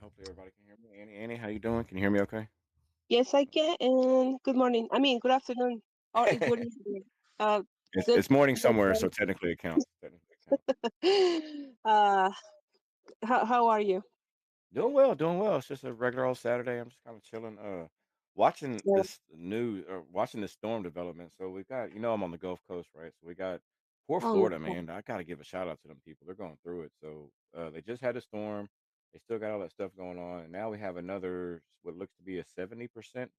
Hopefully everybody can hear me. Annie, how you doing? Can you hear me okay? Yes, I can. And good morning. I mean, good afternoon or good evening. Uh, good. It's morning Good somewhere, so day. technically it counts. Technically it counts. uh, how are you? Doing well, doing well. It's just a regular old Saturday. I'm just kind of chilling, watching Yeah. this news or watching this storm development. So we got, I'm on the Gulf Coast, right? So we got poor Oh, Florida, man. I got to give a shout out to them people. They're going through it. So they just had a storm. They still got all that stuff going on, and now we have another what looks to be a 70%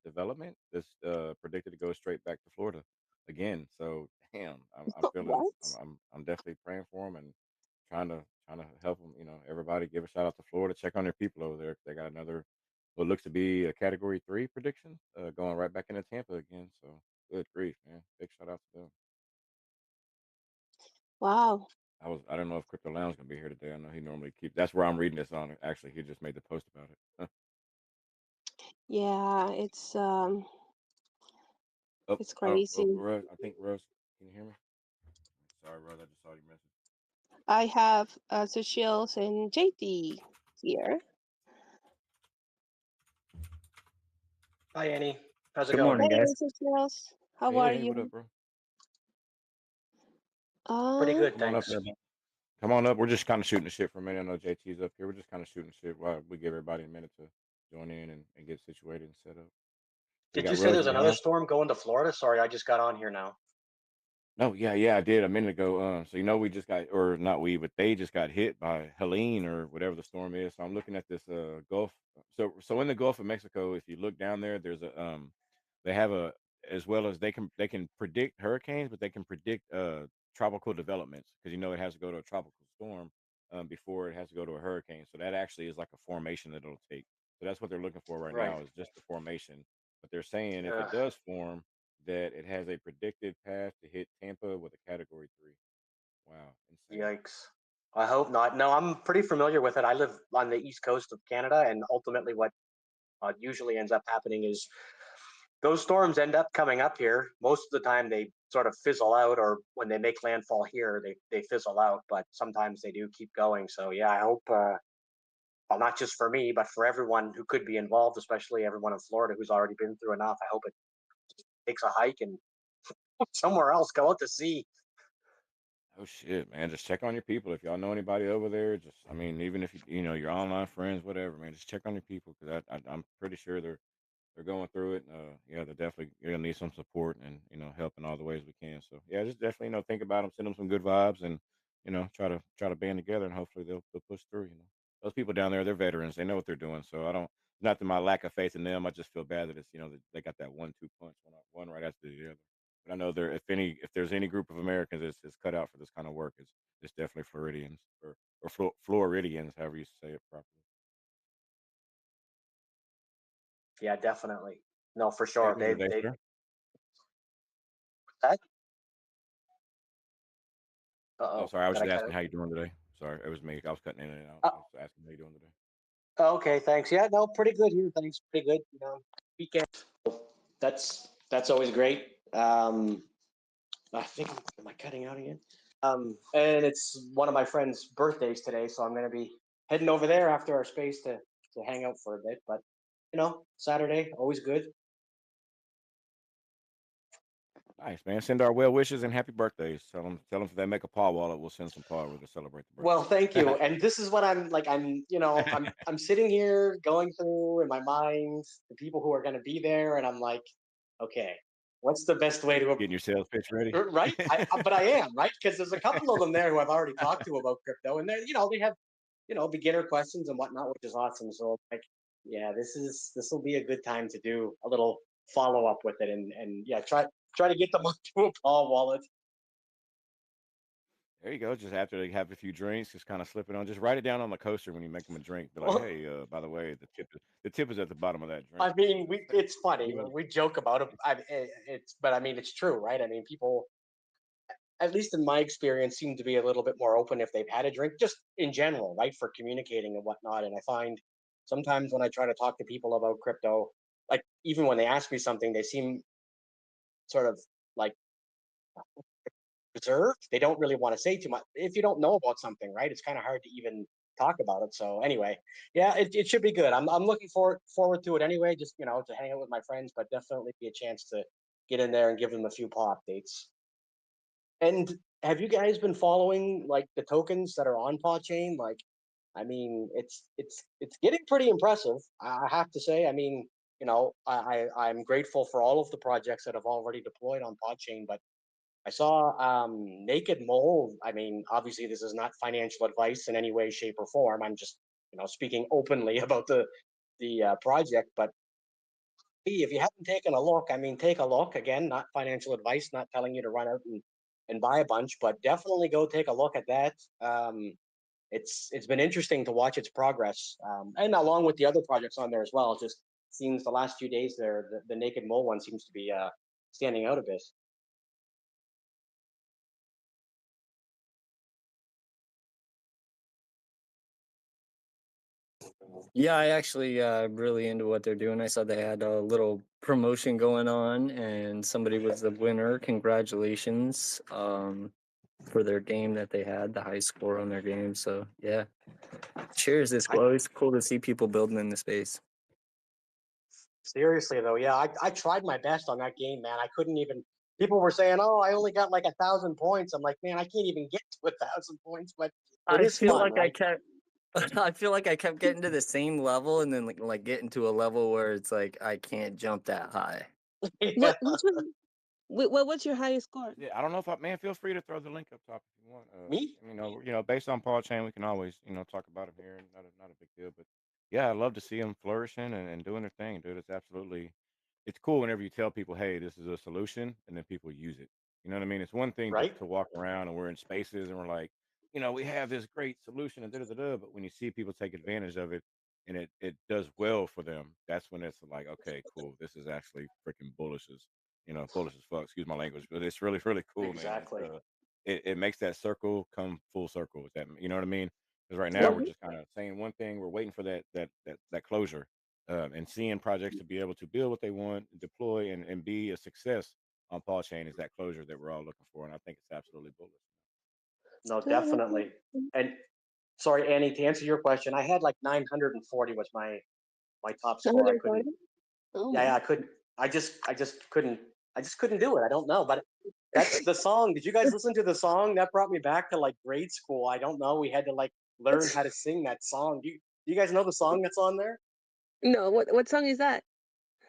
development. That's predicted to go straight back to Florida again. So damn, I'm feeling, what? I'm definitely praying for them and trying to help them. Everybody give a shout out to Florida. Check on their people over there. They got another what looks to be a Category 3 prediction going right back into Tampa again. So good grief, man! Big shout out to them. Wow. I don't know if Crypto Lounge gonna be here today. I know he normally keeps. That's where I'm reading this on. Actually, he just made the post about it. Yeah, Oh, it's oh, crazy. Rose. I think Rose. Can you hear me? Sorry, Rose. I just saw your message. I have Sushils and JT here. Hi, Annie. How's it Good going? morning, Hey, guys. Sushils. How are Hey, what up, you? bro? Pretty Uh, good, Come on up, thanks. everybody. Come on up. We're just kind of shooting the shit for a minute. I know JT's up here. We're just kind of shooting the shit while we give everybody a minute to join in and get situated and set up. We Did got you say Rose there's in the another house. storm going to Florida? Sorry, I just got on here now. No, yeah, I did a minute ago. So we just got, or not we, but they just got hit by Helene or whatever the storm is. So I'm looking at this Gulf. So in the Gulf of Mexico, if you look down there, there's a they have a as well as they can predict hurricanes, but they can predict tropical developments because it has to go to a tropical storm before it has to go to a hurricane. So that actually is like a formation that it'll take. So that's what they're looking for right Right. now is just the formation. But they're saying if it Uh, does form that it has a predicted path to hit Tampa with a Category 3. Wow, insane. Yikes. I hope not. No, I'm pretty familiar with it. I live on the east coast of Canada, and ultimately, what usually ends up happening is those storms end up coming up here. Most of the time, they sort of fizzle out, or when they make landfall here, they fizzle out. But sometimes they do keep going. So yeah, I hope. Well, not just for me, but for everyone who could be involved, especially everyone in Florida who's already been through enough. I hope it takes a hike and somewhere else, go out to sea. Oh shit, man! Just check on your people. If y'all know anybody over there, just I mean, even if your online friends, whatever, man, just check on your people because I'm pretty sure they're going through it. Yeah, they're definitely you're gonna need some support and help in all the ways we can. So yeah, just definitely think about them, send them some good vibes, and try to band together, and hopefully they'll push through. Those people down there, they're veterans, they know what they're doing. So I don't, not that my lack of faith in them, I just feel bad that it's that they got that 1-2 punch, one right after the other. But I know there, if there's any group of Americans that's cut out for this kind of work, it's definitely Floridians or Floridians, however you say it properly. Yeah, definitely. No, for How you sure. doing today, They sir? that. Oh, Oh, sorry. I was did I just cut asking it? how you doing today. Sorry, it was me. I was cutting in and out. I was Oh, asking how you doing today. okay, thanks. Yeah, no, pretty good here. Thanks, pretty good. Weekend. That's always great. I think am I cutting out again? And it's one of my friend's birthdays today, so I'm gonna be heading over there after our space to hang out for a bit. But Saturday always good. Nice, man. Send our well wishes and happy birthdays. Tell them if they make a paw wallet, we'll send some paw over to celebrate the Well, thank birthday. you. And this is what I'm like. I'm sitting here going through in my mind the people who are going to be there, and I'm like, okay, what's the best way to Getting your sales pitch ready. right? But I am right because there's a couple of them there who I've already talked to about crypto, and they have beginner questions and whatnot, which is awesome. So like, yeah, this will be a good time to do a little follow up with it, and yeah, try to get them onto a Paul wallet. There you go. Just after they have a few drinks, just kind of slip it on. Just write it down on the coaster when you make them a drink. Be like, Well, hey, by the way, the tip is at the bottom of that drink. I mean, it's funny. You want We joke about it. But I mean, it's true, right? I mean, people, at least in my experience, seem to be a little bit more open if they've had a drink, just in general, right, for communicating and whatnot. And I find sometimes when I try to talk to people about crypto, like even when they ask me something, they seem sort of like reserved. They don't really want to say too much. If you don't know about something, right, it's kind of hard to even talk about it. So anyway, yeah, it should be good. I'm looking forward to it anyway. Just to hang out with my friends, but definitely be a chance to get in there and give them a few paw updates. And have you guys been following like the tokens that are on PawChain? Like, I mean, it's getting pretty impressive. I have to say. I mean, I'm grateful for all of the projects that have already deployed on PawChain, but I saw Naked Mole. I mean, obviously, this is not financial advice in any way, shape, or form. I'm just speaking openly about the project. But if you haven't taken a look, I mean, take a look. Again, not financial advice, not telling you to run out and buy a bunch, but definitely go take a look at that. It's been interesting to watch its progress, and along with the other projects on there as well. It just seems the last few days there, the Naked Mole one seems to be standing out a bit. Yeah, I actually really into what they're doing. I saw they had a little promotion going on, and somebody was the winner. Congratulations for their game that they had, the high score on their game. So yeah, cheers! It's I always cool to see people building in the space. Seriously though, yeah, I tried my best on that game, man. I couldn't even. People were saying, "Oh, I only got like 1,000 points." I'm like, man, I can't even get to 1,000 points, but it I is feel fun, like I right? kept. I feel like I kept getting to the same level, and then like getting to a level where it's like I can't jump that high. Yeah, What's your what's your highest score? Yeah, I don't know if I man. Feel free to throw the link up top if you want. me, Based on Paul Chain, we can always talk about him here. Not a big deal, but yeah, I love to see them flourishing and doing their thing, dude. It's cool whenever you tell people, hey, this is a solution, and then people use it. You know what I mean? It's one thing to right? walk around and we're in spaces and we're like, we have this great solution and da da da da. But when you see people take advantage of it and it does well for them, that's when it's like, okay, cool. This is actually freaking bullish as fuck. Excuse my language, but it's really really cool, man. Exactly. It makes that circle come full circle. With that, you know what I mean? Because right now Yep. we're just kind of saying one thing. We're waiting for that closure, and seeing projects to be able to build what they want, deploy, and be a success on Paul Chain is that closure that we're all looking for, and I think it's absolutely bullish. No, definitely. And sorry, Annie, to answer your question, I had like 940 was my top score. I couldn't. 140? Oh Yeah, my. yeah, I couldn't. I just couldn't. I just couldn't do it. I don't know, but that's the song. Did you guys listen to the song? That brought me back to like grade school. I don't know. We had to like learn how to sing that song. Do you guys know the song that's on there? No, what song is that?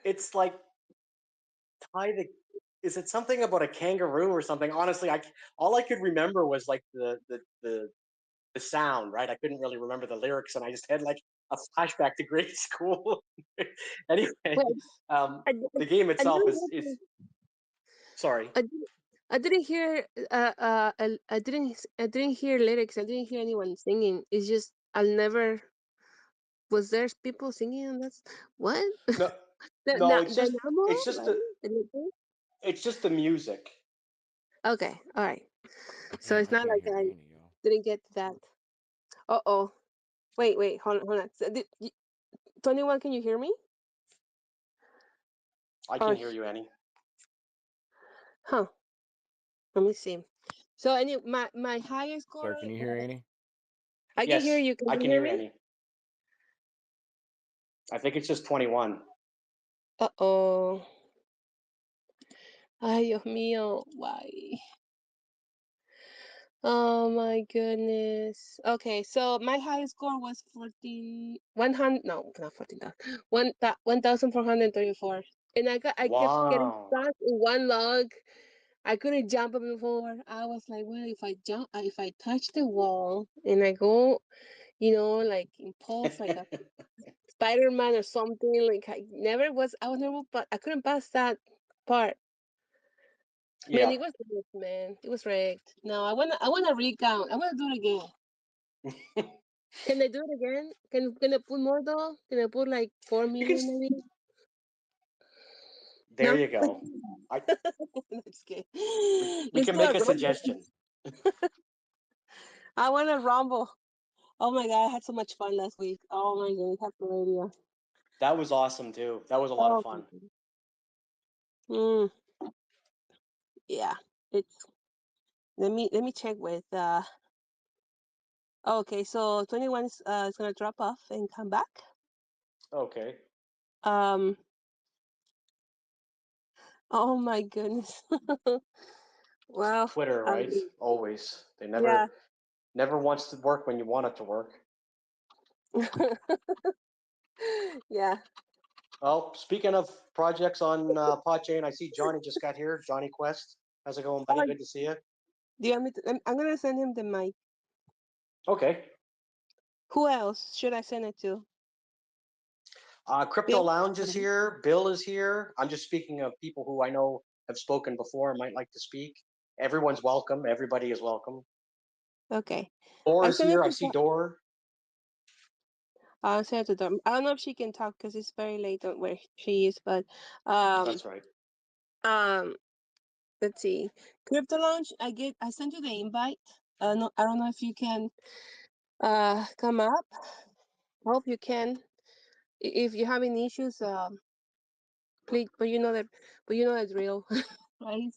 It's like tie the. Is it something about a kangaroo or something? Honestly, all I could remember was like the sound. Right, I couldn't really remember the lyrics, and I just had like a flashback to grade school. Anyway, Well, um, I, the game I itself is didn't sorry. I, didn't- I didn't hear I didn't hear lyrics. I didn't hear anyone singing. It's just I'll never was there people singing and that's what No, the no, the it's normal just right? The little- it's just the music. Okay, all right. So Damn, it's I not can't like hear I any y'all. didn't get that. Uh-oh. Wait, hold on. So, 21, can you hear me? I Or can hear you, Annie. huh? Let me see. So any my highest Sir, score. can you hear any? I can hear Yes, you. Can I you can hear hear me? Annie. I think it's just 21. Uh-oh. Ay, Dios mío. Why? Oh my goodness. Okay, so my highest score was 14 100 no, not 14,000. 1,434. And I kept getting Wow. stuck in one log. I couldn't jump up before. I was like, well, if I touch the wall and I go, like impulse like a Spider-Man or something, like I was never, but I couldn't pass that part. Man, Yeah. it was rigged, man. It was rigged. No, I wanna recount. I wanna do it again. Can I do it again? Can I put more though? Can I put like 4 You can. million maybe? There No? you go. I That's good. we Let's can do a make a rumble. suggestion. I wanna rumble. Oh my god, I had so much fun last week. Oh my god, you have no idea. That was awesome too. That was a lot of Oh my fun. god. Mm, yeah. It's let me check with Okay, so 21 is gonna drop off and come back. Okay. Um, oh my goodness. Well, Twitter, right? um, Always. They yeah. never wants to work when you want it to work. Yeah. Well, speaking of projects on PAWChain, I see Johnny just got here. Johnny Quest. How's it going, buddy? Oh, Good to see you. do you want me to? I'm gonna send him the mic. Okay. Who else should I send it to? Crypto Bill? Lounge is here. Bill is here. I'm just speaking of people who I know have spoken before and might like to speak. Everyone's welcome. Everybody is welcome. Okay. Dor I is sent it here. I to see Dor. I'll send it to them. I don't know if she can talk because it's very late on where she is, but um That's right. um let's see. Crypto Launch, I sent you the invite. No, I don't know if you can come up. Hope you can. If you have any issues, please, but you know the drill, right?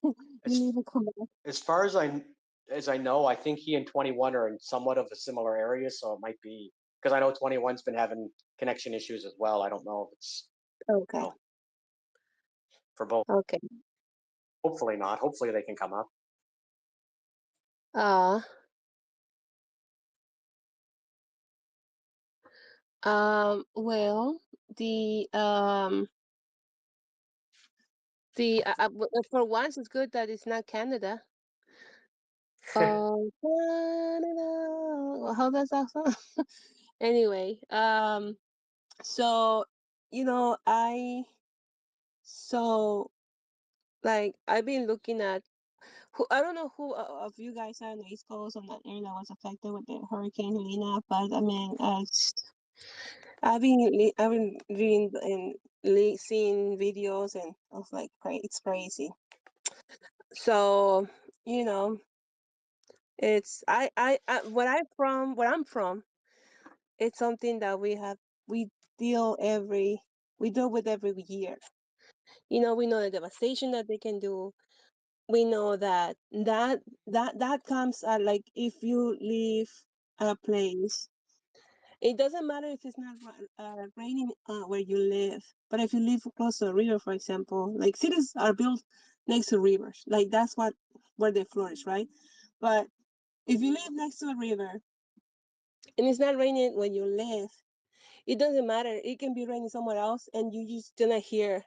You As need to come up. as far as I know, I think he and 21 are in somewhat of a similar area, so it might be because I know 21's been having connection issues as well. I don't know if it's you Okay. know for both. Okay. Hopefully not. Hopefully they can come up. Uh well, the um for once it's good that it's not Canada. Oh, Canada. How does that sound? Anyway, so you know, so like I've been looking at who I don't know who of you guys are on the East Coast on that area that was affected with the Hurricane Helena, but I mean, I've been reading and seeing videos, and I was like, it's crazy. So you know, it's where I'm from, it's something that we deal every we deal with every year. You know, we know the devastation that they can do. We know that comes at, like, if you leave a place, it doesn't matter if it's not raining where you live, but if you live close to a river, for example, like cities are built next to rivers, like that's where they flourish, right? But if you live next to a river and it's not raining when you live, it doesn't matter. It can be raining somewhere else, and you just gonna hear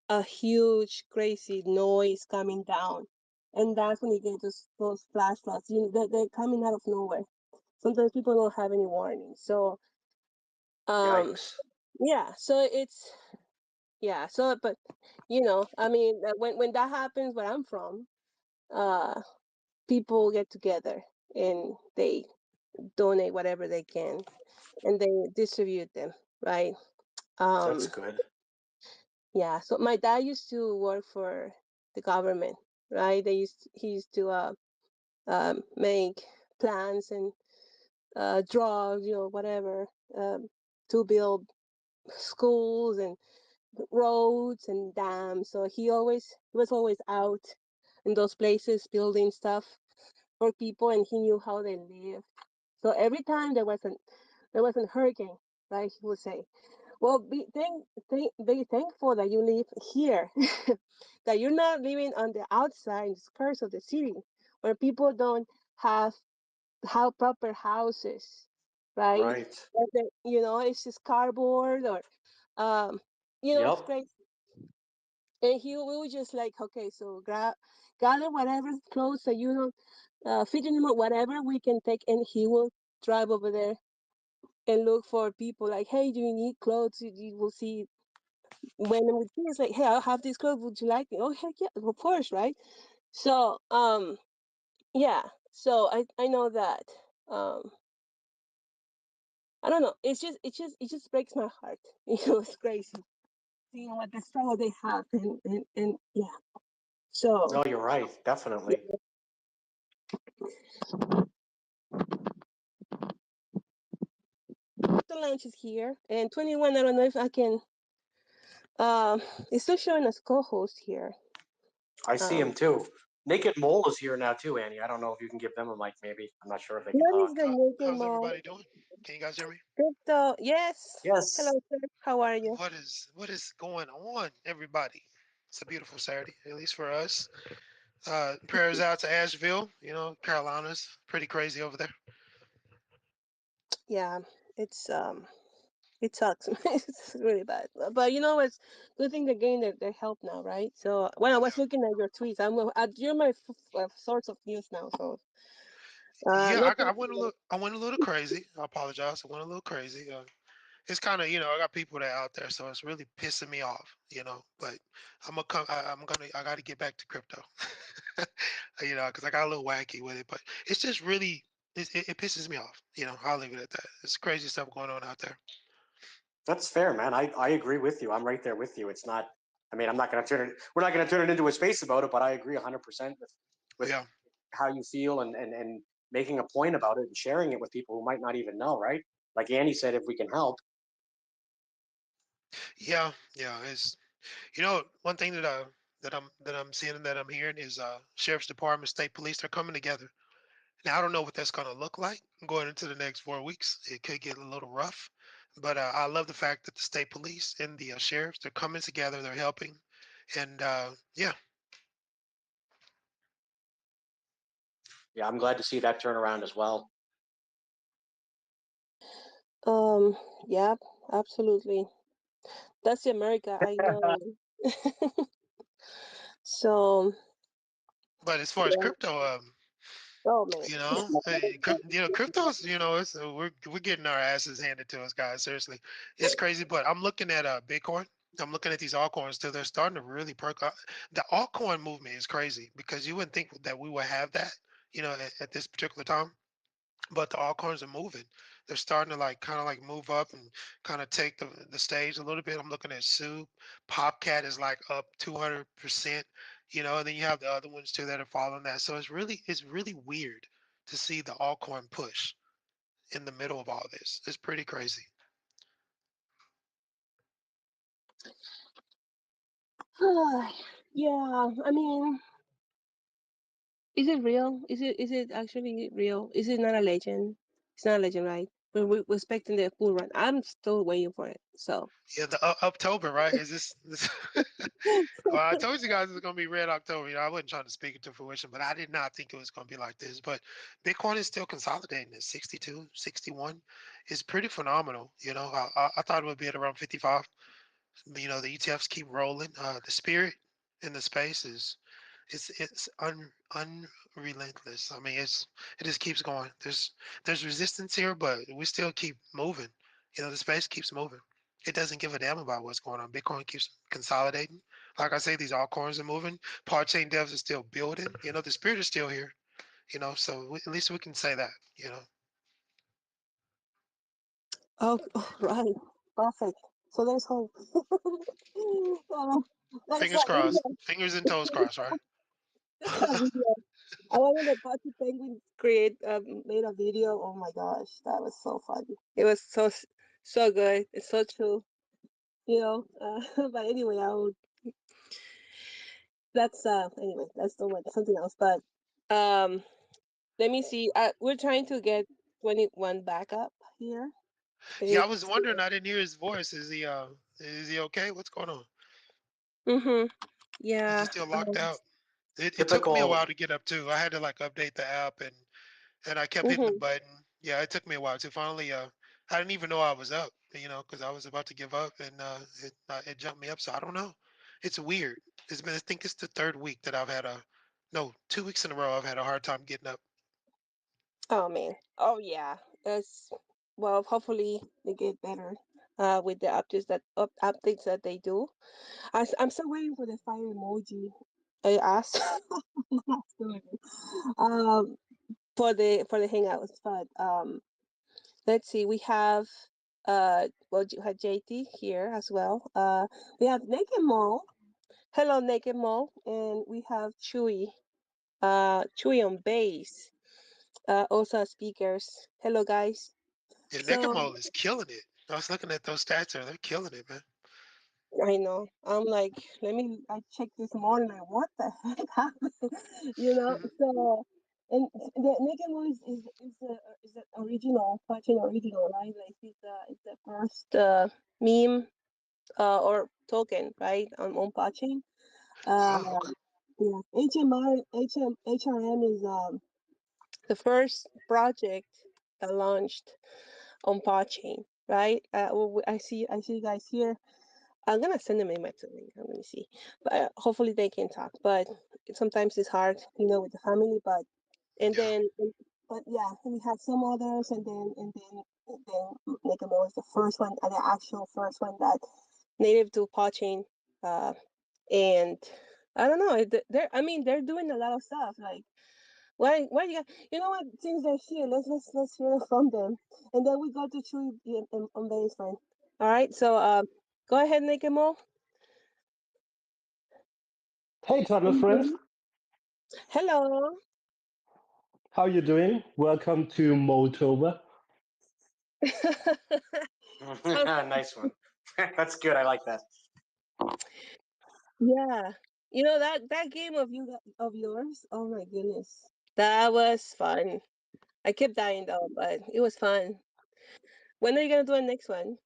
a huge, crazy noise coming down, and that's when you get those flash floods. They're coming out of nowhere. Sometimes people don't have any warning. So, um, Yikes. yeah. So it's yeah. So, but I mean, when that happens where I'm from, uh, people get together and they donate whatever they can, and they distribute them, right? That's Um, good. Yeah, so my dad used to work for the government, right? He used to make plans and draw, whatever, to build schools and roads and dams. So he was always out in those places building stuff for people, and he knew how they lived. So every time there was a hurricane, right? He would say, well, be thankful that you live here, that you're not living on the outside skirts of the city, where people don't have proper houses, right? Right. It's just cardboard or, um, it's Yep. great. And we were just like, okay, so gather whatever clothes that you don't fit anymore, whatever we can take, and he will drive over there and look for people like, hey, do you need clothes? You will see when I'm with kids, like, hey, I have this clothes. Would you like it? Oh, heck yeah, of course, right? So, yeah. So I know that. Um, I don't know. It just breaks my heart. It's crazy seeing what the struggle they have, and yeah. So No, you're right. Definitely. the lunch is here, and 21. I don't know if I can. Um, it's still showing as co-host here. I see Um, him too. Naked Mole is here now too, Annie. I don't know if you can give them a mic. Maybe I'm not sure if they can What talk. is the naked How's mall? everybody doing? Can you guys hear me? Crypto. Yes. Hello, Yes. sir. How are you? What is going on, everybody? It's a beautiful Saturday, at least for us. Prayers out to Asheville. Carolina's pretty crazy over there. Yeah, it's it sucks. It's really bad. But you know, it's good thing they're getting their help now, right? So when I was Yeah, looking at your tweets, you're my source of news now. So yeah. not I went a little. I went a little crazy. I apologize. I went a little crazy. It's kind of I got people that out there, so it's really pissing me off. But I'm gonna come. I got to get back to crypto. Because I got a little wacky with it, but it's just really it pisses me off. I'll leave it at that. It's crazy stuff going on out there. That's fair, man. I agree with you. I'm right there with you. It's not. I mean, I'm not going to turn it. We're not going to turn it into a space about it. But I agree 100% with Yeah, how you feel and making a point about it and sharing it with people who might not even know. Right? Like Annie said, if we can help. yeah, yeah. It's one thing that I'm seeing and that I'm hearing is sheriff's department, state police, they're coming together. Now I don't know what that's going to look like going into the next 4 weeks. It could get a little rough, but I love the fact that the state police and the sheriffs, they're coming together, they're helping, and yeah, Yeah, I'm glad to see that turn around as well. um yeah, absolutely. That's the America I know. So but as far as yeah. crypto, Oh man. crypto's, we're getting our asses handed to us, guys. Seriously, it's crazy. But I'm looking at Bitcoin. I'm looking at these altcoins too. They're starting to really perk up. The altcoin movement is crazy because you wouldn't think that we would have that, at this particular time. But the altcoins are moving. They're starting to kind of move up and kind of take the stage a little bit. I'm looking at Soup. Popcat is like up 200%, and then you have the other ones too that are following that. So it's really weird to see the altcoin push in the middle of all this. It's pretty crazy. Yeah, I mean, is it real? Is it actually real? Is it not a legend? It's not a legend, right? We're expecting the full run. I'm still waiting for it. So Yeah, the October, right? Is this Well, I told you guys it's gonna be red October. I wasn't trying to speak it to fruition, but I did not think it was gonna be like this. But Bitcoin is still consolidating at 62, 61. It's pretty phenomenal. I thought it would be at around 55. The ETFs keep rolling. The spirit in the space is unrelentless. I mean, it just keeps going. There's resistance here, but we still keep moving. The space keeps moving. It doesn't give a damn about what's going on. Bitcoin keeps consolidating. Like I say, these altcoins are moving. PAWChain devs are still building. The spirit is still here. So at least we can say that. oh right, perfect. So there's hope. uh, that's Fingers that crossed. video. Fingers and toes crossed, right? That's that video. I wanted the Bucky Penguin create made a video. Oh my gosh, that was so funny. It was so good. It's so true. But anyway, I would. That's anyway. That's something else. But um, let me see. We're trying to get 21 back up here. Yeah, I It's was wondering. I didn't hear his voice. Is he okay? What's going on? mm-hmm. Is he Yeah. still locked out? It took me a Typical. while to get up too. I had to update the app and I kept hitting the Mm-hmm. button. Yeah, it took me a while to finally. I didn't even know I was up. Because I was about to give up and it jumped me up. So I don't know. It's weird. I think it's the third week that I've had no, 2 weeks in a row I've had a hard time getting up. Oh man. Oh yeah. It's well. Hopefully they get better. With the updates that they do. I'm still waiting for the fire emoji. I asked. um, for the hangouts, but let's see. We have well, you had JT here as well. We have Naked Mo. Hello, Naked Mo, and we have Chewy on bass. Also speakers. Hello, guys. And So Necamol is killing it. I was looking at those stats there. They're killing it, man. I know. I'm like, let me. I checked this morning. Like, what the heck happened? you know. So, and the Naked Mole is the original, PAWChain original, right? Like, it's the first meme or token, right, on PAWChain. Uh, Oh, okay. yeah, HRM is the first project that launched on PAWChain, right? I see you guys here. I'm gonna send them in my link. Let me see, but hopefully they can talk. But sometimes it's hard, with the family. But and Yeah. then, but yeah, we have some others, and then Nicamo is the first one, the actual first one that native to PAWChain, uh, and I don't know. They're doing a lot of stuff. Like, why you got? You know what? Since they're here, let's hear from them, and then we go to Chewy on baseline. All right. So, go ahead, Nicamo. Hey, tunnel friends, Hello. how you doing? Welcome to Moldova. So, Nice one. That's good. I like that. yeah, that game of yours. Oh my goodness, that was fun. I kept dying though, but it was fun. When are you gonna do the next one?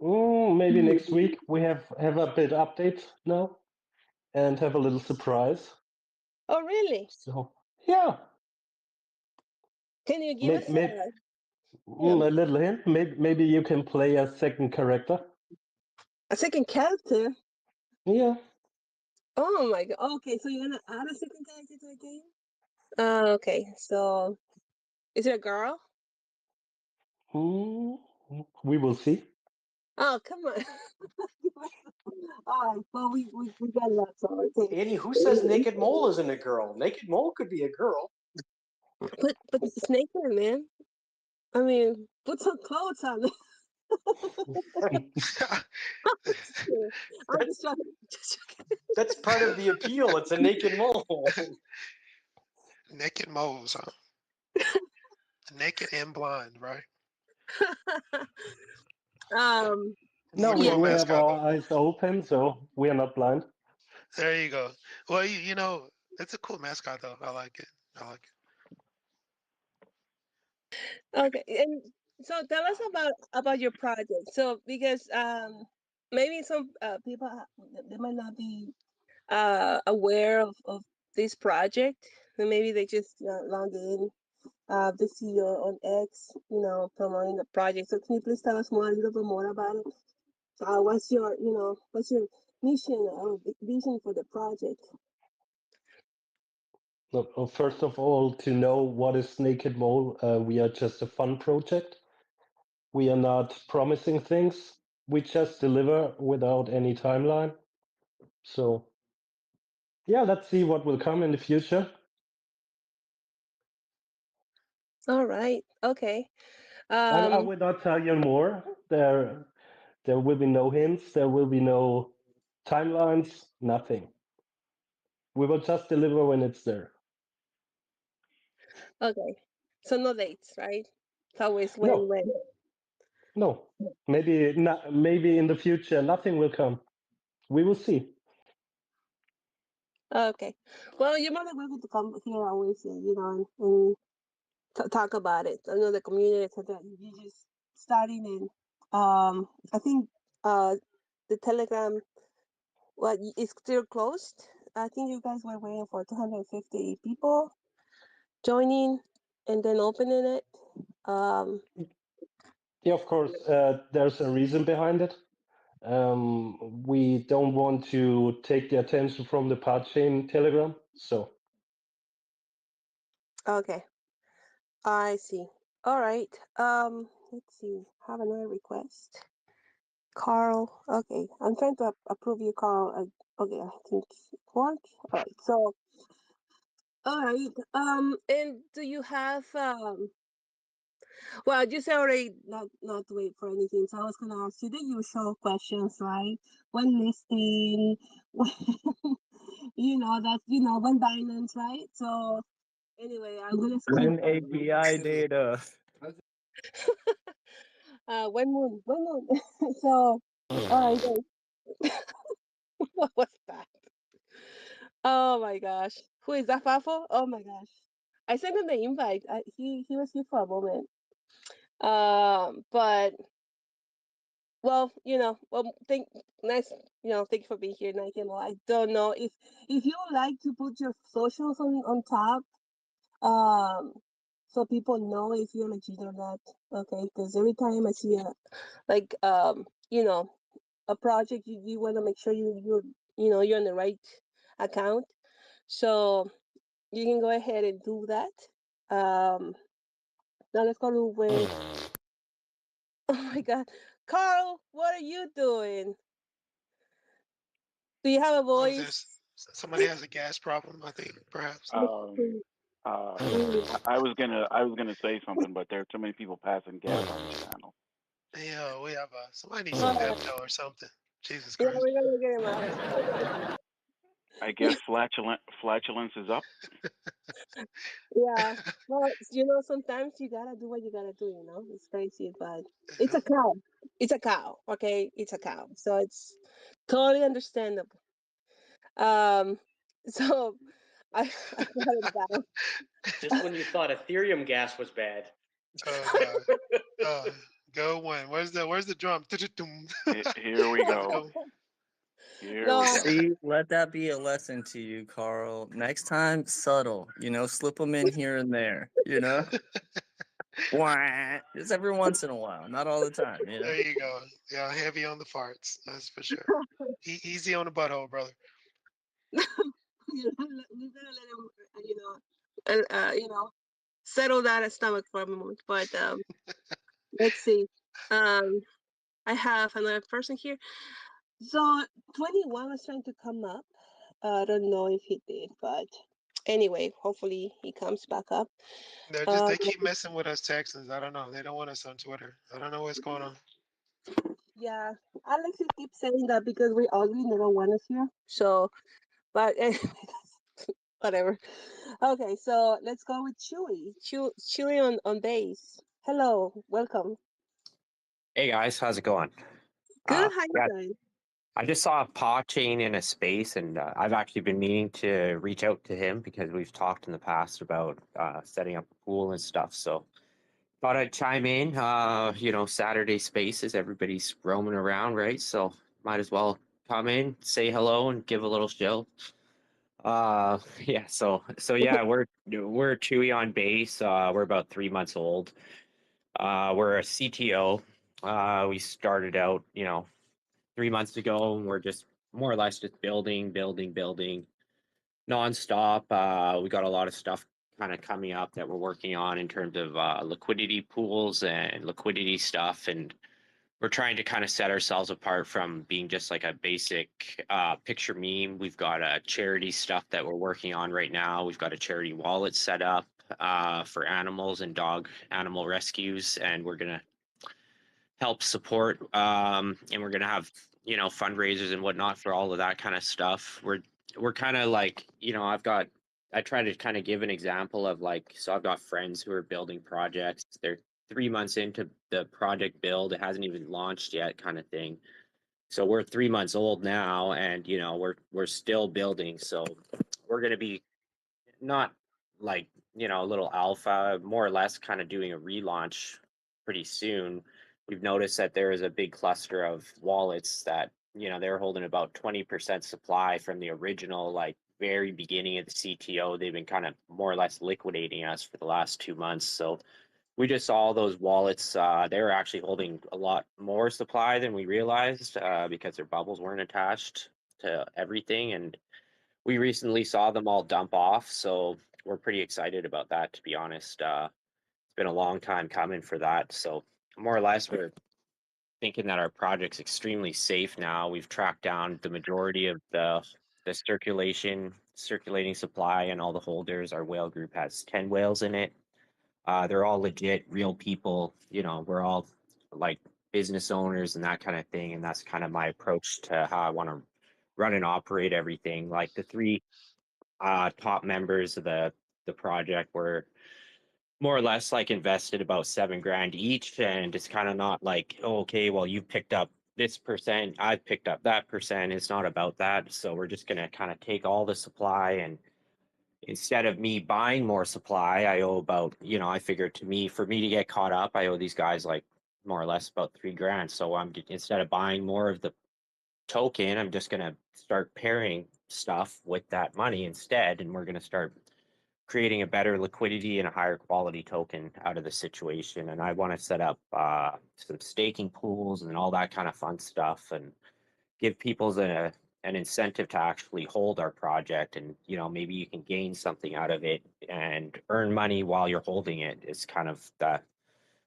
Maybe next week we have a bit update now and have a little surprise. Oh really? So yeah, Can you give maybe, us maybe you know, a little hint. Maybe you can play a second character. a second character? Yeah. Oh my god. Okay, so you're gonna add a second character to the game? Okay. So is it a girl? Hmm, we will see. Oh come on. All right. Well, we got that. So okay. Annie, who says Naked Mole isn't a girl? Naked Mole could be a girl. But Snake Man. I mean, put some clothes on. I'm just kidding. I'm That, just joking. Just joking. that's part of the appeal. It's a naked mole. Naked moles, huh? Naked and blind, right? um, No, Wonderful yeah. we have mascot, our though. eyes open, so we are not blind. There you go. Well, it's a cool mascot, though. I like it. I like Okay. And so tell us about your project. So because maybe some people they might not be aware of this project, and maybe they just logged in this year on X, promoting the project. So can you please tell us more a little bit more about it? What's your mission or vision for the project? Look, first of all, to know what is Naked Mole, we are just a fun project. We are not promising things. We just deliver without any timeline. So, yeah, let's see what will come in the future. All right. Okay. I Um. will not tell you more. There will be no hints. There will be no timelines. Nothing. We will just deliver when it's there. Okay. So no dates, right? It's always No, when. no. Maybe not. Maybe in the future, nothing will come. We will see. Okay. Well, you're more than welcome to come here always, and talk about it. I know the community that you just starting in. I think the Telegram, is still closed. I think you guys were waiting for 250 people joining and then opening it. Um. Yeah, of course. There's a reason behind it. We don't want to take the attention from the PAWChain Telegram. So, Okay. I see. All right. Let's see. Have another request. Carl. Okay. I'm trying to approve you, Carl. Okay. I think it worked. All right. So, all right. And do you have well, you said already not to wait for anything. So I was gonna ask you the usual questions, right? When listing, when, when Binance, right? So anyway, I'm gonna skip. And API data. When moon, when moon. So Oh, what was that? Oh my gosh. Who is that, Fafo? Oh my gosh. I sent him the invite. He was here for a moment. But well, thank nice, thank you for being here, Nike. I don't know if you like to put your socials on top, um, so people know if you're legit or not. Okay, because every time I see like a project, you want to make sure you're on the right account. So you can go ahead and do that. Now let's go with oh my god, Carl, what are you doing? Do you have a Oh, there's voice? somebody has a gas problem, I think, perhaps. Mm, I was gonna say something, but there are too many people passing gas on this panel. Yeah, we have somebody needs some oh, Pepto or something. Jesus yeah, Christ. we're gonna get him out. I guess flatulence is up. Yeah. Well, sometimes you gotta do what you gotta do. It's crazy, but it's a cow. It's a cow. Okay, it's a cow, so it's totally understandable. Um, so I got it down. Just when you thought Ethereum gas was bad. Oh God. Go one. Where's the drum? Here we About to go. go. Here we No, go. See, let that be a lesson to you, Carl. Next time, subtle. Slip them in here and there. Wah, just every once in a while, not all the time. There you go. Yeah, heavy on the farts. That's for sure. Easy on the butthole, brother. we're gonna let him, settle that stomach for a moment. But let's see. Um, I have another person here. So 21 was trying to come up. I don't know if he did, but anyway, hopefully he comes back up. They Um, keep messing with us Texans. I don't know. They don't want us on Twitter. I don't know what's going on. yeah, Alex keeps saying that because we're ugly, they don't want us here. So, but whatever. Okay, so let's go with Chewy. Chewy on base. Hello, welcome. Hey guys, how's it going? Good, how you Yeah, doing? I just saw PAWChain in a space, and I've actually been meaning to reach out to him because we've talked in the past about setting up a pool and stuff. So thought I'd chime in. Saturday spaces, everybody's roaming around, right? So might as well come in, say hello, and give a little show. Yeah. So yeah, we're Chewy on base. We're about 3 months old. We're a CTO. We started out, 3 months ago, and we're just more or less just building nonstop. We got a lot of stuff kind of coming up that we're working on in terms of liquidity pools and liquidity stuff, and we're trying to kind of set ourselves apart from being just like a basic picture meme. We've got charity stuff that we're working on right now. We've got a charity wallet set up for animals and dog animal rescues, and we're gonna help support and we're gonna have fundraisers and whatnot for all of that kind of stuff. We're kind of like, I try to kind of give an example of like, so I've got friends who are building projects. They're 3 months into the project build, it hasn't even launched yet, kind of thing. So we're 3 months old now, and we're still building. So we're gonna be not like, a little alpha, more or less kind of doing a relaunch pretty soon. We've noticed that there is a big cluster of wallets that, they're holding about 20% supply from the original, like very beginning of the CTO. They've been kind of more or less liquidating us for the last 2 months. So we just saw all those wallets. They were actually holding a lot more supply than we realized because their bubbles weren't attached to everything. And we recently saw them all dump off, so we're pretty excited about that, to be honest. It's been a long time coming for that. So more or less, we're thinking that our project's extremely safe now. We've tracked down the majority of the circulating supply and all the holders. Our whale group has 10 whales in it. They're all legit, real people. We're all like business owners and that kind of thing. And that's kind of my approach to how I want to run and operate everything. Like the three top members of the project were more or less like invested about 7 grand each, and it's kind of not like, oh, okay, well, you picked up this percent, I've picked up that percent. It's not about that. So we're just gonna kind of take all the supply, and instead of me buying more supply, I owe about, I figured for me to get caught up, I owe these guys like more or less about $3,000. So instead of buying more of the token, I'm just gonna start pairing stuff with that money instead, and we're gonna start creating a better liquidity and a higher quality token out of the situation. And I want to set up some staking pools and all that kind of fun stuff, and give people an incentive to actually hold our project. And maybe you can gain something out of it and earn money while you're holding it. Is kind of the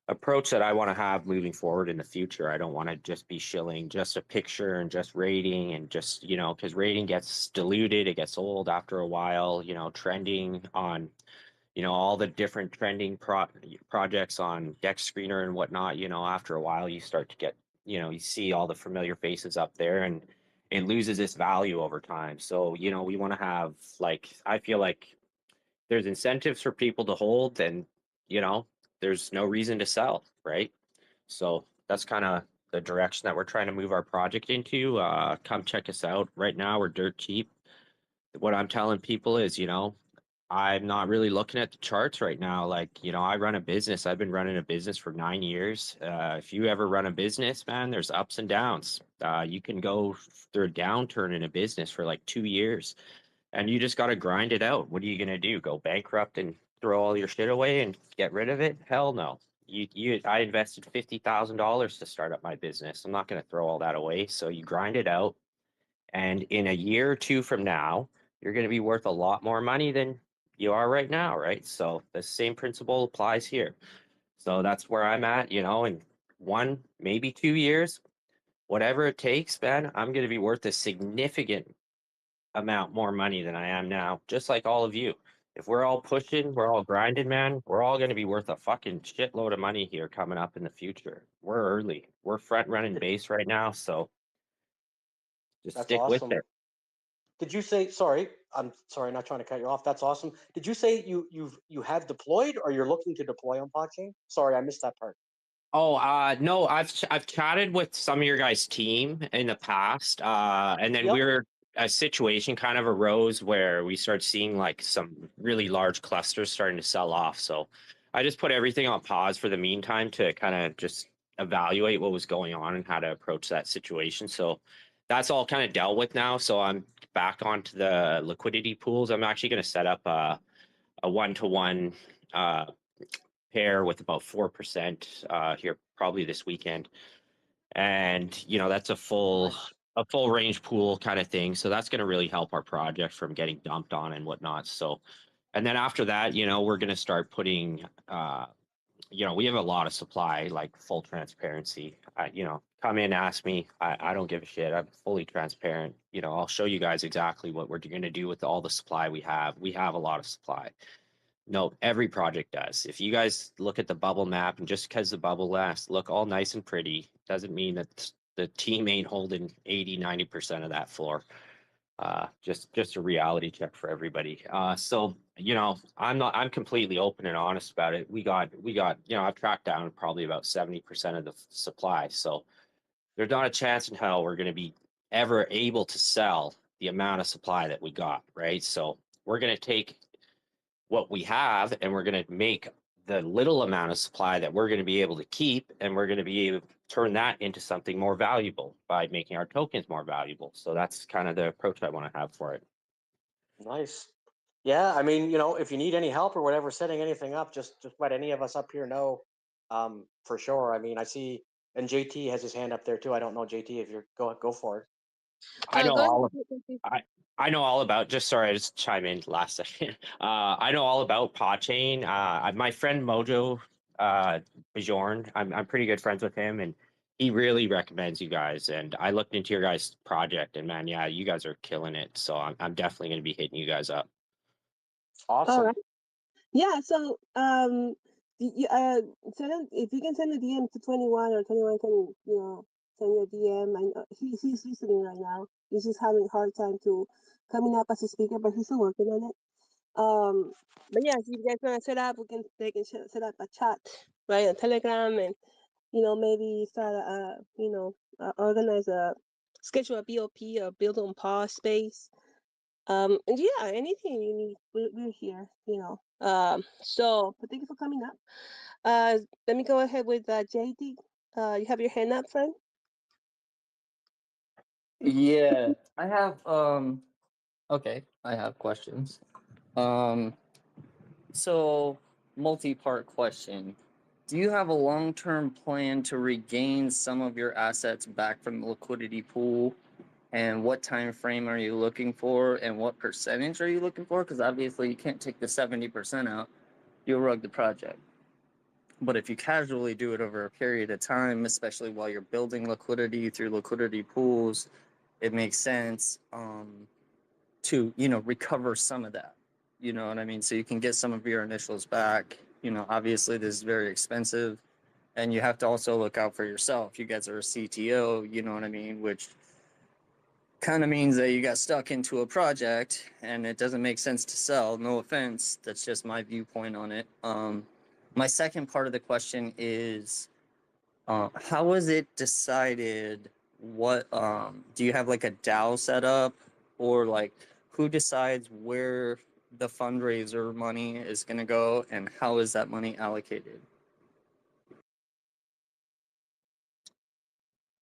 approach that I want to have moving forward in the future. I don't want to just be shilling just a picture and just rating, and just, because rating gets diluted, it gets old after a while. Trending on, all the different trending projects on Deck Screener and whatnot. After a while you start to get, you see all the familiar faces up there, and it loses its value over time. So, we want to have, like, I feel like there's incentives for people to hold, and you know there's no reason to sell, right? So that's kind of the direction that we're trying to move our project into. Come check us out. Right now we're dirt cheap. What I'm telling people is, I'm not really looking at the charts right now. Like, I run a business. I've been running a business for 9 years. If you ever run a business, man, there's ups and downs. You can go through a downturn in a business for like 2 years, and you just got to grind it out. What are you going to do? Go bankrupt and throw all your shit away and get rid of it? Hell no. I invested $50,000 to start up my business. I'm not going to throw all that away. So you grind it out, and in a year or two from now, you're going to be worth a lot more money than you are right now, right? So the same principle applies here. So that's where I'm at, in 1, maybe 2 years, whatever it takes, man. I'm going to be worth a significant amount more money than I am now, just like all of you. If we're all pushing, we're all grinding, man, we're all going to be worth a fucking shitload of money here coming up in the future. We're early. We're front running base right now, so just That's stick with awesome. it. Did you say, sorry, I'm sorry, not trying to cut you off. That's awesome. Did you say you have deployed or you're looking to deploy on PAWChain? Sorry, I missed that part. Oh, no, I've chatted with some of your guys' team in the past, and then Yep. a situation kind of arose where we started seeing like some really large clusters starting to sell off. So I just put everything on pause for the meantime to kind of just evaluate what was going on and how to approach that situation. So that's all kind of dealt with now. So I'm back onto the liquidity pools. I'm actually going to set up a one-to-one pair with about 4% here probably this weekend. And that's Nice. a full range pool kind of thing. So that's going to really help our project from getting dumped on and whatnot. So, and then after that, we're going to start putting we have a lot of supply, like full transparency. Come in, ask me. I don't give a shit. I'm fully transparent. I'll show you guys exactly what we're going to do with all the supply we have. We have a lot of supply. No, every project does. If you guys look at the bubble map, and just because the bubble lasts look all nice and pretty, doesn't mean that the team ain't holding 80-90% of that floor. Just a reality check for everybody. So I'm completely open and honest about it. I've tracked down probably about 70% of the supply. So there's not a chance in hell we're going to be ever able to sell the amount of supply that we got, right? So we're going to take what we have, and we're going to make the little amount of supply that we're going to be able to keep, and we're going to be able to turn that into something more valuable by making our tokens more valuable. So that's kind of the approach I want to have for it. Nice. Yeah, I mean, if you need any help or whatever setting anything up, just let any of us up here know. For sure. I mean, I see, and JT has his hand up there too. I don't know, JT, if you're go for it. I know Go all of ahead. I I know all about. Just sorry, I just chime in last second. I know all about PawChain. My friend Mojo Bjorn, I'm pretty good friends with him, and he really recommends you guys. And I looked into your guys' project, and man, yeah, you guys are killing it. So I'm definitely going to be hitting you guys up. All Awesome. right. Yeah. So send if you can send a DM to 21, or 21 can send you a DM. I know he's listening right now. He's just having a hard time to coming up as a speaker, but he's still working on it. But yeah, if you guys want to set up, they can set up a chat, right, on Telegram, and maybe start organize a schedule a BOP or build on pause space. And yeah, anything you need, we're here. So, but thank you for coming up. Let me go ahead with JD. You have your hand up, friend. Yeah, I have okay, I have questions. Um so multi-part question. Do you have a long-term plan to regain some of your assets back from the liquidity pool? And what time frame are you looking for and what percentage are you looking for? Because obviously you can't take the 70% out, you'll rug the project. But if you casually do it over a period of time, especially while you're building liquidity through liquidity pools, it makes sense to recover some of that. You know what I mean? So you can get some of your initials back. Obviously this is very expensive, and you have to also look out for yourself. You guys are a CTO, you know what I mean, which kind of means that you got stuck into a project and it doesn't make sense to sell. No offense, that's just my viewpoint on it. My second part of the question is, how was it decided? What do you have like a DAO set up, or like who decides where the fundraiser money is going to go, and how is that money allocated?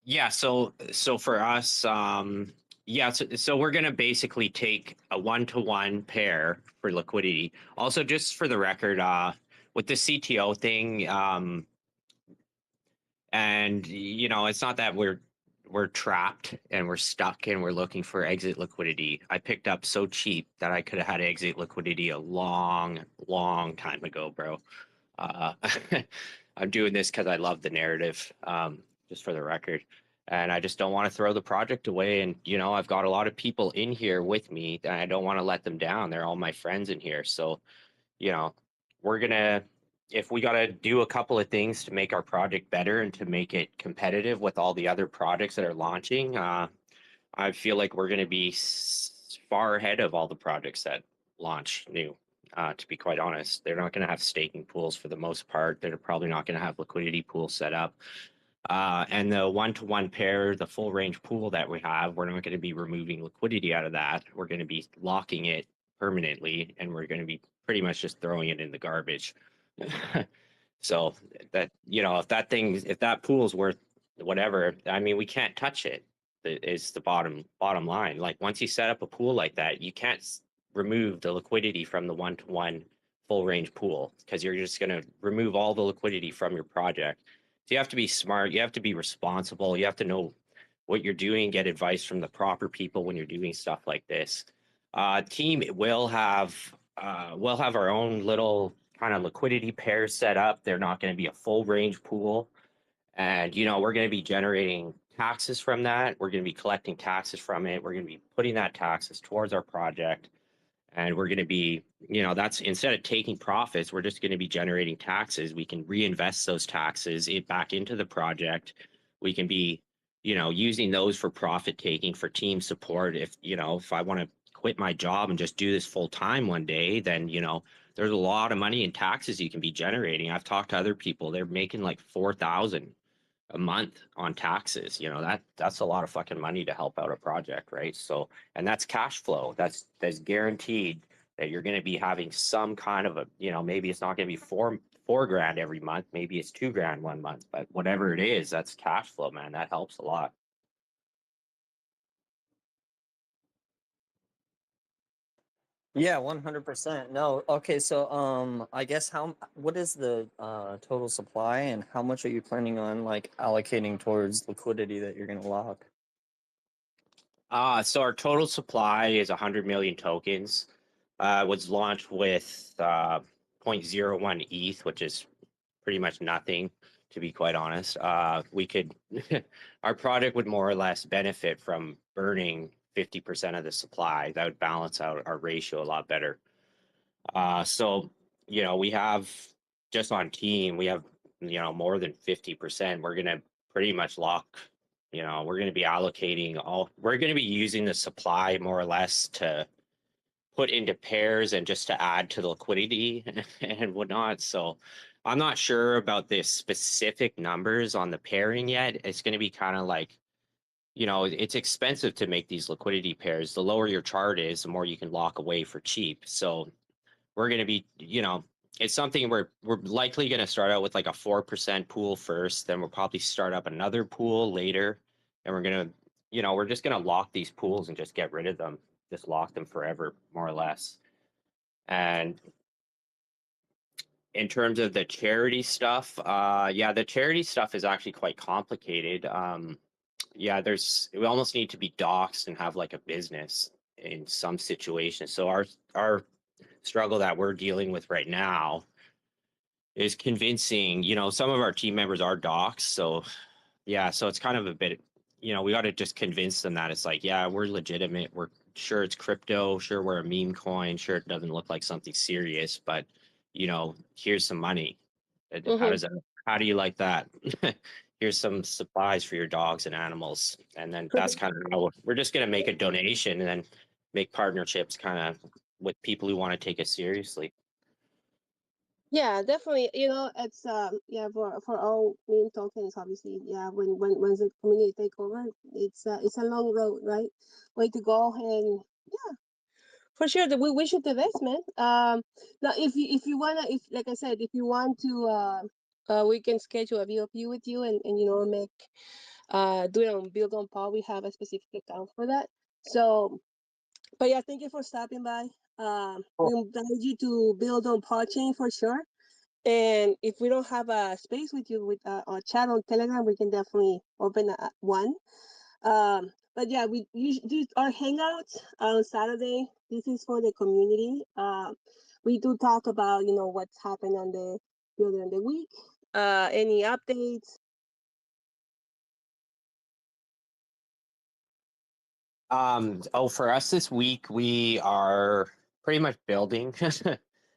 Yeah, so for us, yeah, so we're gonna basically take a 1-to-1 pair for liquidity. Also, just for the record, with the CTO thing, and it's not that we're trapped and we're stuck and we're looking for exit liquidity. I picked up so cheap that I could have had exit liquidity a long, long time ago, bro. Uh, I'm doing this because I love the narrative, just for the record. And I just don't want to throw the project away. And, I've got a lot of people in here with me and I don't want to let them down. They're all my friends in here. So, we're going to, if we got to do a couple of things to make our project better and to make it competitive with all the other projects that are launching, I feel like we're going to be far ahead of all the projects that launch new. To be quite honest, they're not going to have staking pools for the most part. They're probably not going to have liquidity pools set up. And the 1-to-1 pair, the full range pool that we have, we're not going to be removing liquidity out of that. We're going to be locking it permanently, and we're going to be pretty much just throwing it in the garbage. So that, if that pool is worth whatever, I mean, we can't touch it. Is the bottom line. Like, once you set up a pool like that, you can't remove the liquidity from the 1-to-1 full range pool, because you're just going to remove all the liquidity from your project. So you have to be smart, you have to be responsible, you have to know what you're doing, get advice from the proper people when you're doing stuff like this. Team will have we'll have our own little kind of liquidity pair set up. They're not going to be a full range pool. And, we're going to be generating taxes from that. We're going to be collecting taxes from it. We're going to be putting that taxes towards our project. And we're going to be, that's, instead of taking profits, we're just going to be generating taxes. We can reinvest those taxes back into the project. We can be, using those for profit taking, for team support. If I want to quit my job and just do this full time one day, then, there's a lot of money in taxes you can be generating. I've talked to other people, they're making like 4,000 a month on taxes. That's a lot of fucking money to help out a project, right? So, and that's cash flow. That's guaranteed that you're going to be having some kind of a, maybe it's not going to be four grand every month, maybe it's 2 grand one month, but whatever it is, that's cash flow, man. That helps a lot. Yeah, 100%. No, okay, so I guess what is the total supply, and how much are you planning on like allocating towards liquidity that you're gonna lock? So our total supply is 100 million tokens. Was launched with 0.01 ETH, which is pretty much nothing, to be quite honest. We could, our product would more or less benefit from burning 50% of the supply. That would balance out our ratio a lot better. So, we have, just on team, we have, more than 50%. We're going to pretty much lock, we're going to be allocating we're going to be using the supply more or less to put into pairs and just to add to the liquidity and whatnot. So I'm not sure about the specific numbers on the pairing yet. It's going to be kind of like, it's expensive to make these liquidity pairs. The lower your chart is, the more you can lock away for cheap. So we're going to be, it's something we're likely going to start out with like a 4% pool first. Then we'll probably start up another pool later. And we're going to, we're just going to lock these pools and just get rid of them. Just lock them forever, more or less. And in terms of the charity stuff, yeah, the charity stuff is actually quite complicated. Yeah, we almost need to be doxxed and have like a business in some situations. So our struggle that we're dealing with right now is convincing, some of our team members are doxxed. So yeah, so it's kind of a bit, we got to just convince them that it's like, yeah, we're legitimate. We're sure it's crypto. Sure, we're a meme coin. Sure, it doesn't look like something serious, but here's some money. Mm-hmm. How do you like that? Here's some supplies for your dogs and animals. And then that's kind of how we're just going to make a donation and then make partnerships kind of with people who want to take it seriously. Yeah, definitely. It's yeah, for all meme tokens, obviously. Yeah, when once the community take over, it's a long road, right? Way to go, and yeah, for sure. We wish you the best, man. Now if you wanna, if like I said, if you want to, we can schedule a VOP with you, and make do it on Build on Paw. We have a specific account for that. So, but yeah, thank you for stopping by. We invite you to Build on PAWChain for sure. And if we don't have a space with you with our chat on Telegram, we can definitely open one. But yeah, we do our hangouts on Saturday. This is for the community. We do talk about what's happened on the during the week. Any updates? For us this week, we are pretty much building.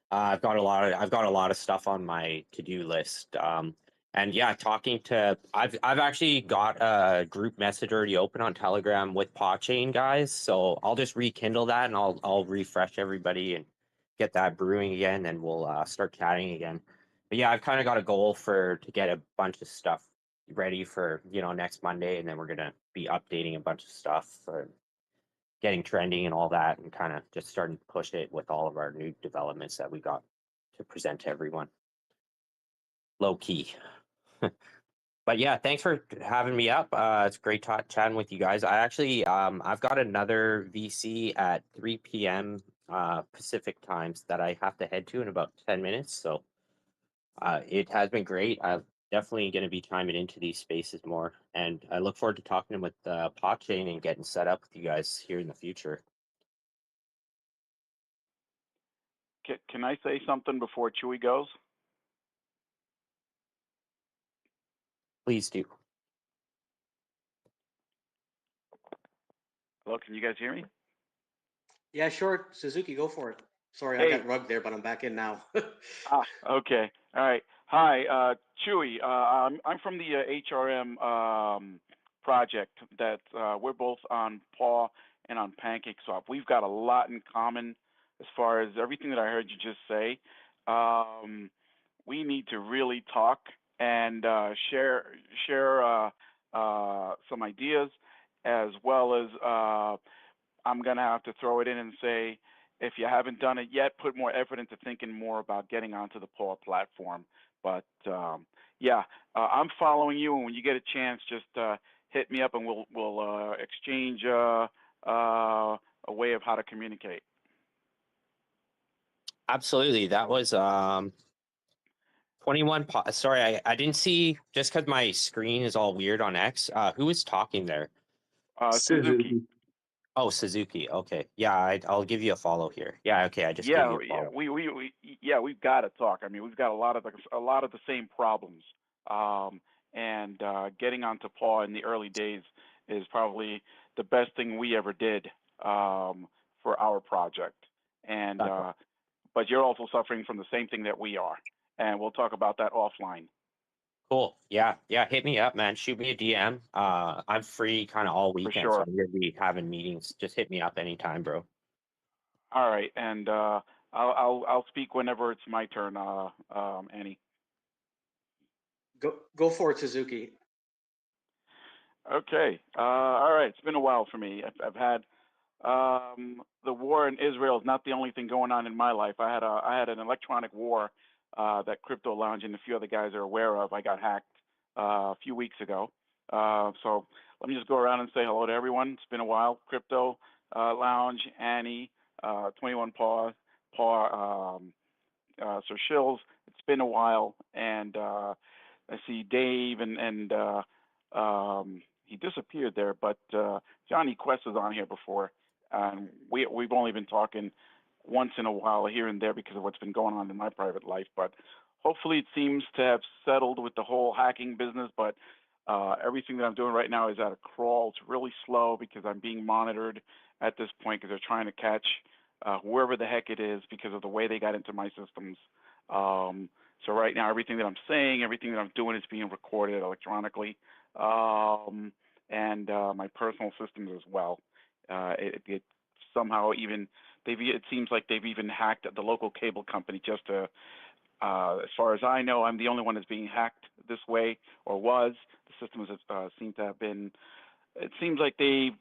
I've got a lot of stuff on my to-do list. And yeah, I've actually got a group message already open on Telegram with PawChain guys. So I'll just rekindle that and I'll refresh everybody and get that brewing again, and we'll start chatting again. But yeah, I've kind of got a goal to get a bunch of stuff ready for next Monday, and then we're gonna be updating a bunch of stuff for getting trending and all that, and kind of just starting to push it with all of our new developments that we got to present to everyone. Low key. But yeah, thanks for having me up. It's great chatting with you guys. I've got another VC at 3 p.m. Pacific times that I have to head to in about 10 minutes. So it has been great. I'm definitely going to be chiming into these spaces more, and I look forward to talking with PawChain and getting set up with you guys here in the future. Can I say something before Chewy goes? Please do. Hello, can you guys hear me? Yeah, sure. Suzuki, go for it. Sorry, I Hey. got rugged there, but I'm back in now. Okay. All right. Hi, Chewy. I'm from the HRM project that we're both on Paw and on PancakeSwap. We've got a lot in common as far as everything that I heard you just say. We need to really talk and share some ideas, as well as I'm gonna have to throw it in and say, if you haven't done it yet, put more effort into thinking more about getting onto the Paw platform. But yeah, I'm following you, and when you get a chance, just hit me up, and we'll exchange a way of how to communicate. Absolutely. That was 21. Sorry, I didn't see, just because my screen is all weird on X. Who was talking there? Suzuki. Oh, Suzuki. Okay. Yeah, I'll give you a follow here. Yeah. Okay. I just gave you a Yeah, follow. we've got to talk. I mean, we've got a lot of the same problems, and getting onto Paw in the early days is probably the best thing we ever did for our project. And but you're also suffering from the same thing that we are, and we'll talk about that offline. Cool. Yeah. Yeah. Hit me up, man. Shoot me a DM. I'm free kind of all For weekend, so sure. I'm gonna be having meetings. Just hit me up anytime, bro. All right, and I'll speak whenever it's my turn, Annie. Go for it, Suzuki. Okay. All right. It's been a while for me. I've had the war in Israel is not the only thing going on in my life. I had an electronic war that Crypto Lounge and a few other guys are aware of. I got hacked a few weeks ago. So let me just go around and say hello to everyone. It's been a while. Crypto Lounge, Annie, 21 Paw, Sir Shills. It's been a while, and I see Dave and he disappeared there, but Johnny Quest was on here before, and we've only been talking once in a while here and there because of what's been going on in my private life. But hopefully, it seems to have settled with the whole hacking business. But everything that I'm doing right now is at a crawl. It's really slow because I'm being monitored at this point because they're trying to catch whoever the heck it is because of the way they got into my systems. So right now, everything that I'm saying, everything that I'm doing is being recorded electronically, and my personal systems as well. It somehow even it seems like they've even hacked the local cable company just to. As far as I know, I'm the only one that's being hacked this way, or was. The systems seem to have been. It seems like they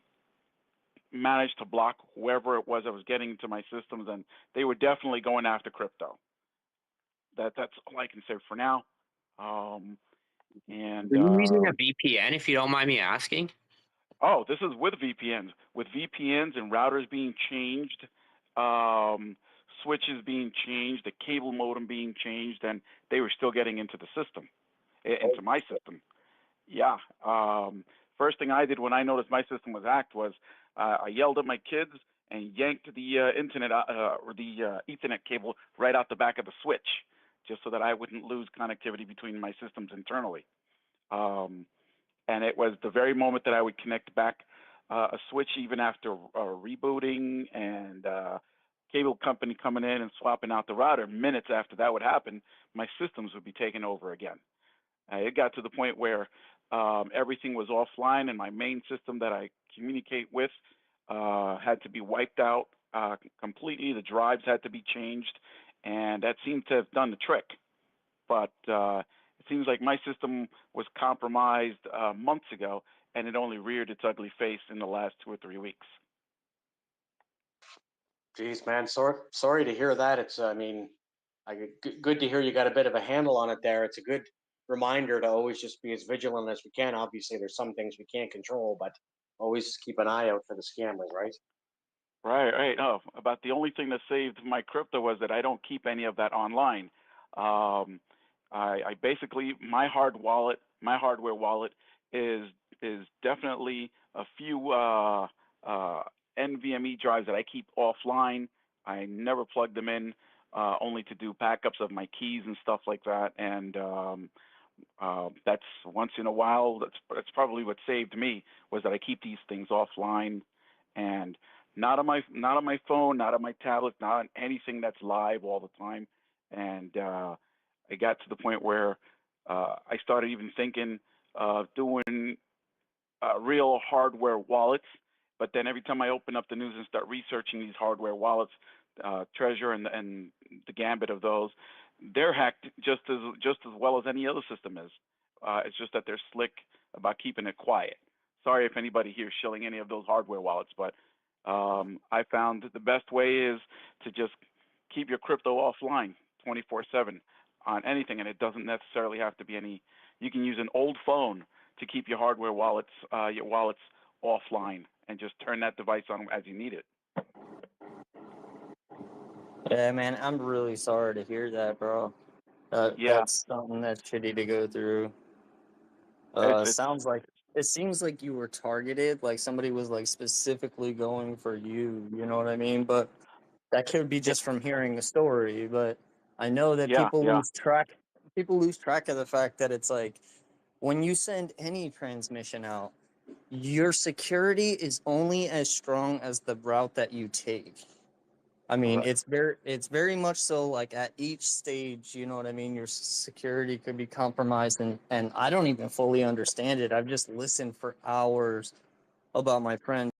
managed to block whoever it was that was getting into my systems, and they were definitely going after crypto. That's all I can say for now. And Are you using a VPN, if you don't mind me asking? oh, this is with VPNs. With VPNs and routers being changed, switches being changed, the cable modem being changed, and they were still getting into the system, into my system. Yeah. First thing I did when I noticed my system was hacked was I yelled at my kids and yanked the internet or the Ethernet cable right out the back of the switch, just so that I wouldn't lose connectivity between my systems internally. And it was the very moment that I would connect back a switch, even after rebooting and cable company coming in and swapping out the router. Minutes after that would happen, my systems would be taken over again. It got to the point where everything was offline, and my main system that I communicate with had to be wiped out completely. The drives had to be changed, and that seemed to have done the trick. But it seems like my system was compromised months ago, and it only reared its ugly face in the last 2 or 3 weeks. Geez, man, sorry to hear that. It's, I mean, good to hear you got a bit of a handle on it there. It's a good reminder to always just be as vigilant as we can. Obviously, there's some things we can't control, but always keep an eye out for the scammers, right? Right. Oh, about the only thing that saved my crypto was that I don't keep any of that online. Um, I basically my hardware wallet is definitely a few NVMe drives that I keep offline. I never plug them in, only to do backups of my keys and stuff like that. And that's once in a while. That's probably what saved me was that I keep these things offline and not on my phone, not on my tablet, not on anything that's live all the time. And I got to the point where I started even thinking of doing real hardware wallets. But then every time I open up the news and start researching these hardware wallets, Treasure and the gambit of those, they're hacked just as well as any other system is. It's just that they're slick about keeping it quiet. Sorry if anybody here is shilling any of those hardware wallets, but I found that the best way is to just keep your crypto offline 24/7 on anything, and it doesn't necessarily have to be any. You can use an old phone to keep your hardware wallets, offline, and just turn that device on as you need it. Yeah, man, I'm really sorry to hear that, bro. Yeah, That's something that's shitty to go through. it's It seems like you were targeted, like somebody was like specifically going for you. You know what I mean? But that could be it, just from hearing the story. But I know that yeah, people yeah. lose track. People lose track of the fact that it's like when you send any transmission out, your security is only as strong as the route that you take. I mean, Right. it's very much so like at each stage, you know what I mean? Your security could be compromised and I don't even fully understand it. I've just listened for hours about my friend